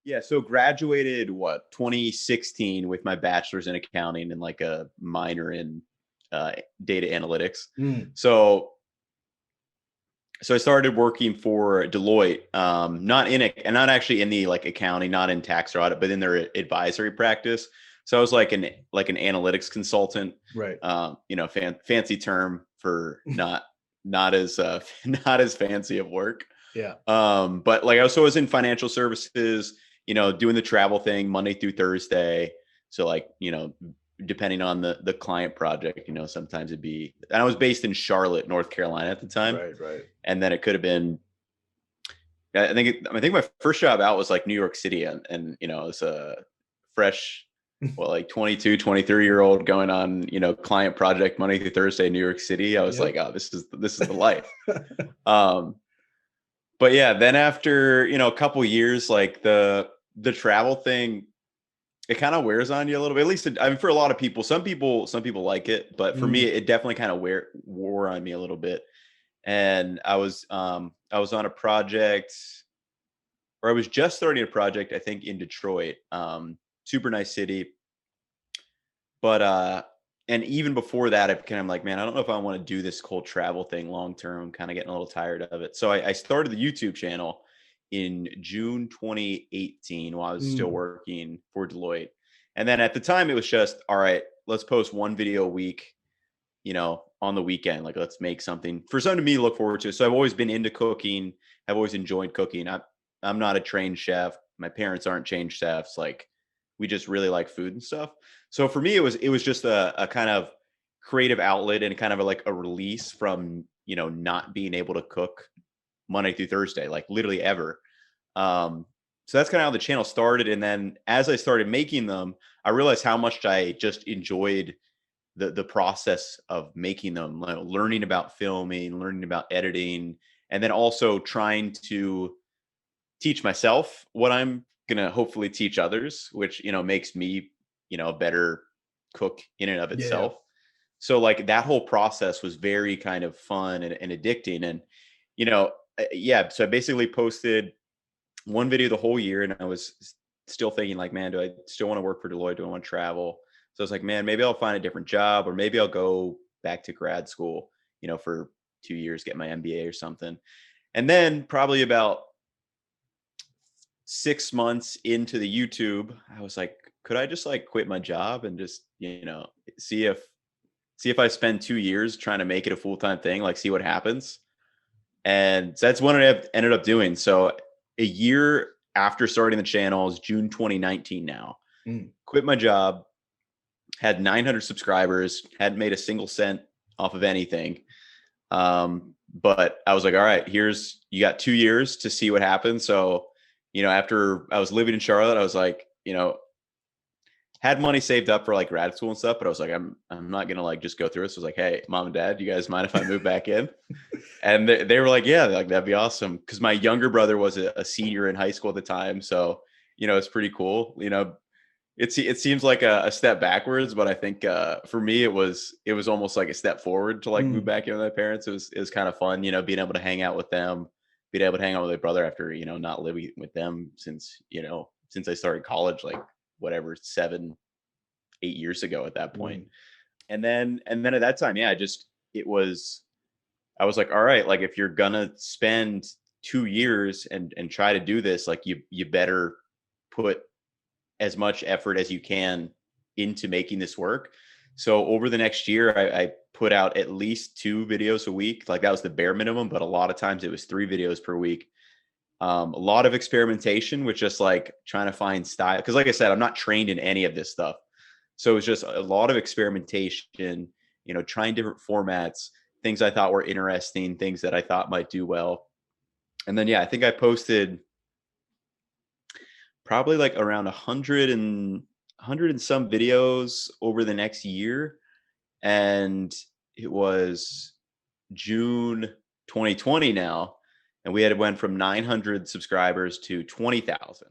Yeah, so graduated 2016 with my bachelor's in accounting and like a minor in uh, data analytics. Mm, So I started working for Deloitte, not in it, and not actually in the like accounting, not in tax or audit, but in their advisory practice. So I was like an analytics consultant, right. fancy term for not as not as fancy of work. Yeah. But like I was in financial services, doing the travel thing Monday through Thursday. So like, depending on the client project, sometimes it'd be, and I was based in Charlotte, North Carolina at the time. Right. Right. And then it could have been, I think my first job out was like New York City, and it was a fresh, like 22, 23-year old going on, client project Monday through Thursday in New York City. I was like, Yep. oh, this is the life. Um, but yeah, then after, a couple years, like the travel thing, it kind of wears on you a little bit. At least, I mean, for a lot of people, some people like it, but for me, Mm, it definitely kind of wore on me a little bit. And I was on a project, or I was just starting a project, I think, in Detroit. Super nice city. But and even before that, I kind of like, man, I don't know if I want to do this whole travel thing long term. I'm kind of getting a little tired of it. So I started the YouTube channel in June 2018 while I was still mm. working for Deloitte. And then at the time it was just, all right, let's post one video a week, on the weekend. Like, let's make something for something to me to look forward to. So I've always been into cooking. I've always enjoyed cooking. I'm not a trained chef. My parents aren't trained chefs. Like, we just really like food and stuff. So for me, it was just a kind of creative outlet and kind of like a release from, not being able to cook Monday through Thursday, like literally ever. So that's kind of how the channel started. And then as I started making them, I realized how much I just enjoyed the process of making them, like learning about filming, learning about editing, and then also trying to teach myself what I'm gonna hopefully teach others, which makes me a better cook in and of Yeah. itself. So like that whole process was very kind of fun and addicting. And yeah, so I basically posted one video the whole year, and I was still thinking like, man, do I still want to work for Deloitte? Do I want to travel? So I was like, man, maybe I'll find a different job, or maybe I'll go back to grad school, for 2 years, get my MBA or something. And then probably about 6 months into the YouTube, I was like, could I just like quit my job and just, see if I spend 2 years trying to make it a full-time thing, like see what happens. And so that's what I ended up doing. So a year after starting the channel is June 2019 now. Mm. Quit my job, had 900 subscribers, hadn't made a single cent off of anything. But I was like, all right, you got 2 years to see what happens. So, after I was living in Charlotte, I was like, had money saved up for like grad school and stuff, but I was like, I'm not gonna like just go through it. So I was like, hey, mom and dad, you guys mind if I move back in? And they were like, yeah, like that'd be awesome. Cause my younger brother was a senior in high school at the time. So, it's pretty cool. It seems like a step backwards, but I think for me it was almost like a step forward to like move Mm. back in with my parents. It was kind of fun, being able to hang out with them, being able to hang out with my brother after not living with them since I started college, like whatever 7-8 years ago at that point. Mm. And then at that time, yeah, it was I was like, all right, like if you're gonna spend 2 years and try to do this, like you better put as much effort as you can into making this work. So over the next year, I put out at least 2 videos a week. Like that was the bare minimum, but a lot of times it was 3 videos per week. A lot of experimentation with just like trying to find style. Cause like I said, I'm not trained in any of this stuff. So it was just a lot of experimentation, trying different formats, things I thought were interesting, things that I thought might do well. And then, yeah, I think I posted probably like around 100 and some videos over the next year. And it was June 2020 now. And we had went from 900 subscribers to 20,000.